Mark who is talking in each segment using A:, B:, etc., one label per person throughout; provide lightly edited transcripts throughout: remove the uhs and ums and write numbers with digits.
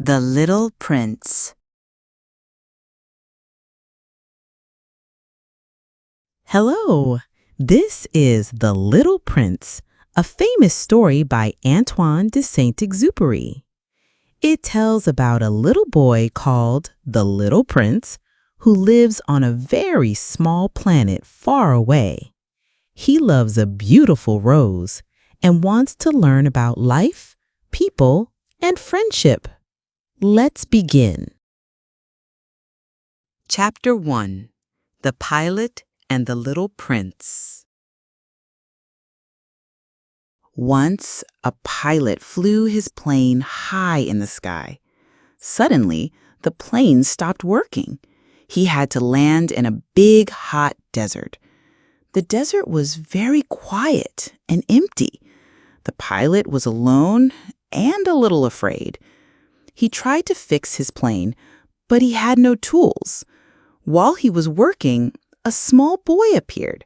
A: The Little Prince.
B: Hello, this is The Little Prince, a famous story by Antoine de Saint-Exupéry. It tells about a little boy called the Little Prince who lives on a very small planet far away. He loves a beautiful rose and wants to learn about life, people, and friendship. Let's begin.
A: Chapter 1. The Pilot and the Little Prince. Once, a pilot flew his plane high in the sky. Suddenly, the plane stopped working. He had to land in a big, hot desert. The desert was very quiet and empty. The pilot was alone and a little afraid. He tried to fix his plane, but he had no tools. While he was working, a small boy appeared.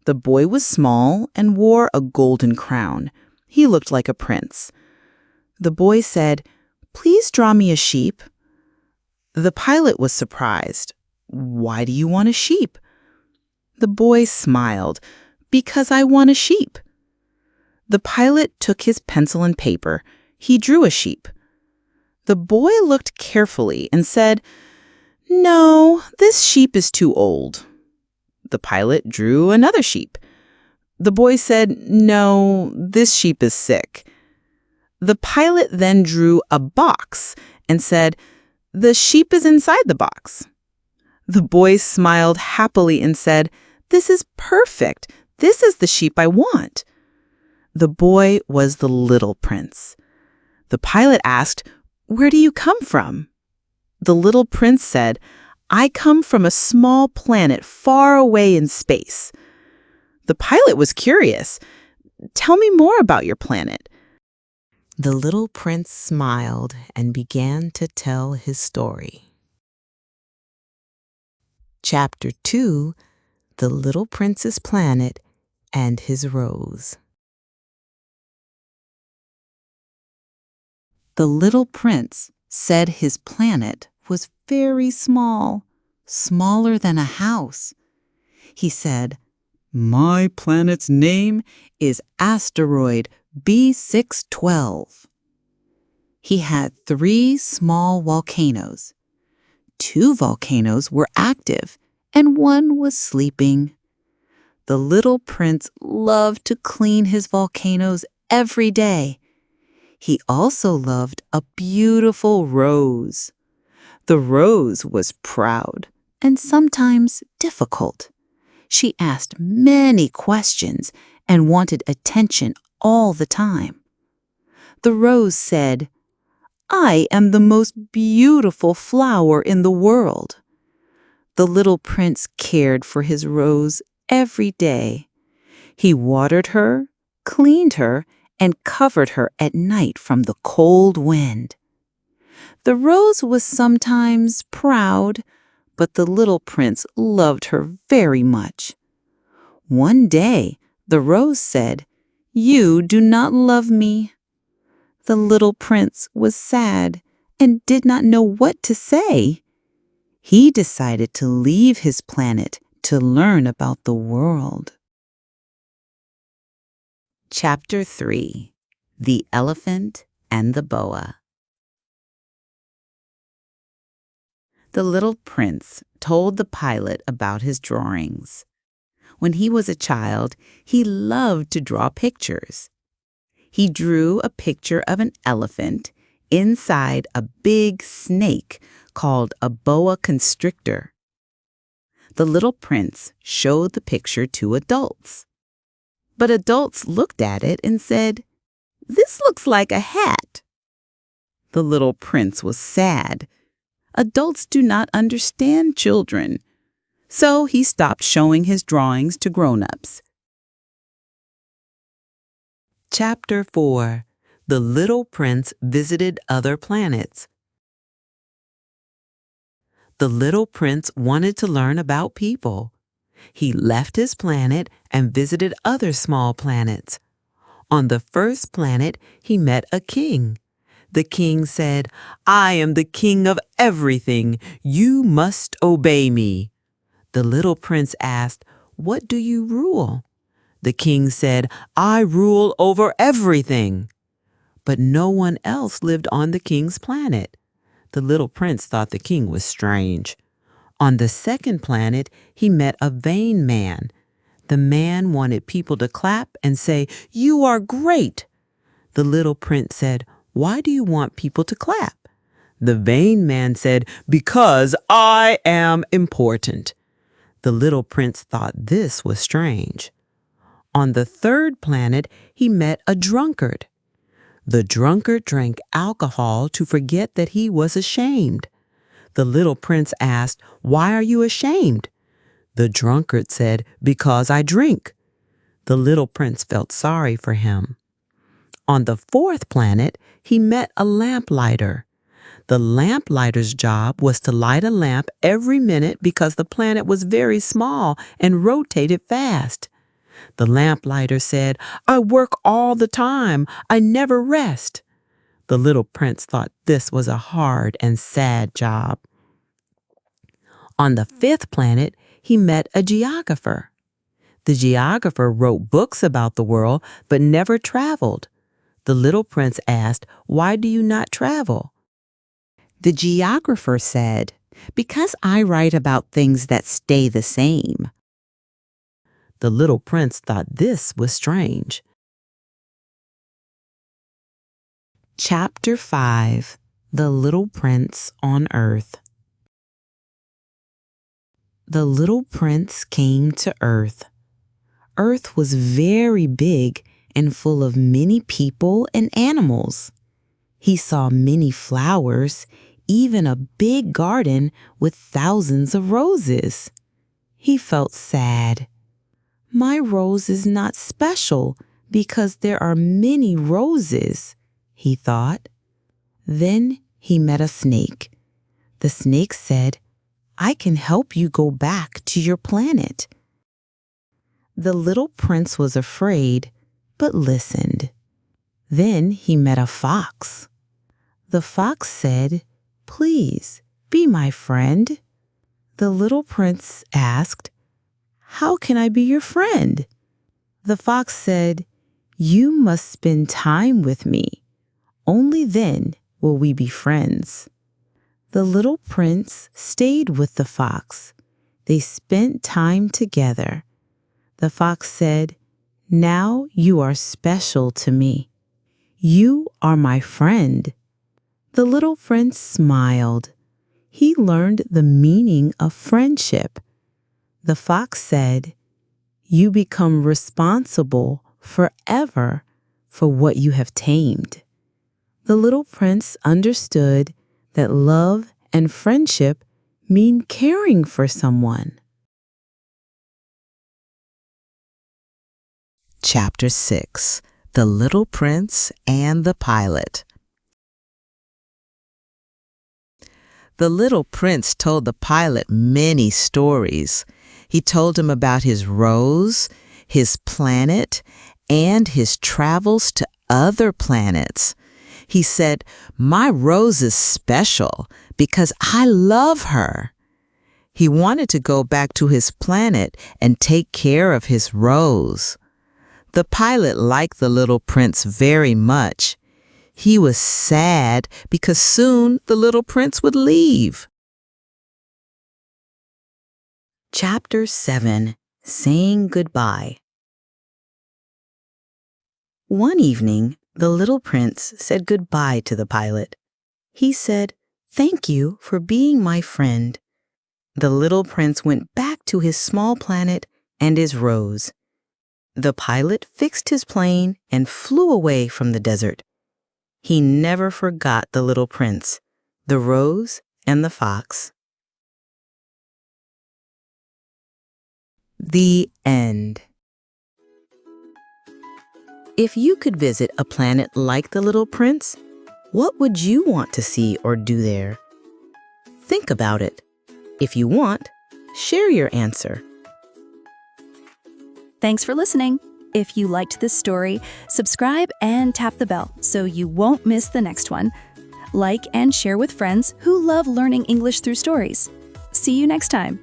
A: The boy was small and wore a golden crown. He looked like a prince. The boy said, "Please draw me a sheep." The pilot was surprised. "Why do you want a sheep?" The boy smiled. "Because I want a sheep." The pilot took his pencil and paper. He drew a sheep. The boy looked carefully and said, "No, this sheep is too old." The pilot drew another sheep. The boy said, "No, this sheep is sick." The pilot then drew a box and said, "The sheep is inside the box." The boy smiled happily and said, "This is perfect. This is the sheep I want." The boy was the little prince. The pilot asked, "Where do you come from?" The little prince said, "I come from a small planet far away in space." The pilot was curious. "Tell me more about your planet." The little prince smiled and began to tell his story. Chapter 2. The Little Prince's Planet and His Rose. The little prince said his planet was very small, smaller than a house. He said, "My planet's name is asteroid B612. He had 3 small volcanoes. 2 volcanoes were active and 1 was sleeping. The little prince loved to clean his volcanoes every day. He also loved a beautiful rose. The rose was proud and sometimes difficult. She asked many questions and wanted attention all the time. The rose said, "I am the most beautiful flower in the world." The little prince cared for his rose every day. He watered her, cleaned her, and covered her at night from the cold wind. The rose was sometimes proud, but the little prince loved her very much. One day, the rose said, "You do not love me." The little prince was sad and did not know what to say. He decided to leave his planet to learn about the world. Chapter 3. The Elephant and the Boa. The little prince told the pilot about his drawings. When he was a child, he loved to draw pictures. He drew a picture of an elephant inside a big snake called a boa constrictor. The little prince showed the picture to adults. But adults looked at it and said, "This looks like a hat." The little prince was sad. Adults do not understand children. So he stopped showing his drawings to grown-ups. Chapter 4. The Little Prince Visited Other Planets. The little prince wanted to learn about people. He left his planet and visited other small planets. On the first planet, he met a king.
B: The king said, "I am the king of everything. You must obey me." The little prince asked, "What do you rule?" The king said, "I rule over everything." But no one else lived on the king's planet. The little prince thought the king was strange. On the second planet, he met a vain man. The man wanted people to clap and say, "You are great." The little prince said, "Why do you want people to clap?" The vain man said, "Because I am important." The little prince thought this was strange. On the third planet, he met a drunkard. The drunkard drank alcohol to forget that he was ashamed. The little prince asked, "Why are you ashamed?" The drunkard said, "Because I drink." The little prince felt sorry for him. On the fourth planet, he met a lamplighter. The lamplighter's job was to light a lamp every minute because the planet was very small and rotated fast. The lamplighter said, "I work all the time. I never rest." The little prince thought this was a hard and sad job. On the fifth planet, he met a geographer. The geographer wrote books about the world but never traveled. The little prince asked, "Why do you not travel?" The geographer said, "Because I write about things that stay the same." The little prince thought this was strange. Chapter 5. The Little Prince on Earth. The little prince came to Earth. Earth was very big and full of many people and animals. He saw many flowers, even a big garden with thousands of roses. He felt sad. My rose is not special because there are many roses, he thought. Then he met a snake. The snake said, "I can help you go back to your planet." The little prince was afraid, but listened. Then he met a fox. The fox said, "Please be my friend." The little prince asked, "How can I be your friend?" The fox said, "You must spend time with me. Only then will we be friends." The little prince stayed with the fox. They spent time together. The fox said, "Now you are special to me. You are my friend." The little prince smiled. He learned the meaning of friendship. The fox said, "You become responsible forever for what you have tamed." The little prince understood that love and friendship mean caring for someone. Chapter 6. The Little Prince and the Pilot. The little prince told the pilot many stories. He told him about his rose, his planet, and his travels to other planets. He said, "My rose is special because I love her." He wanted to go back to his planet and take care of his rose. The pilot liked the little prince very much. He was sad because soon the little prince would leave. Chapter 7. Saying Goodbye. One evening, the little prince said goodbye to the pilot. He said, "Thank you for being my friend." The little prince went back to his small planet and his rose. The pilot fixed his plane and flew away from the desert. He never forgot the little prince, the rose, and the fox. The end. If you could visit a planet like the little prince, what would you want to see or do there? Think about it. If you want, share your answer.
C: Thanks for listening. If you liked this story, subscribe and tap the bell so you won't miss the next one. Like and share with friends who love learning English through stories. See you next time.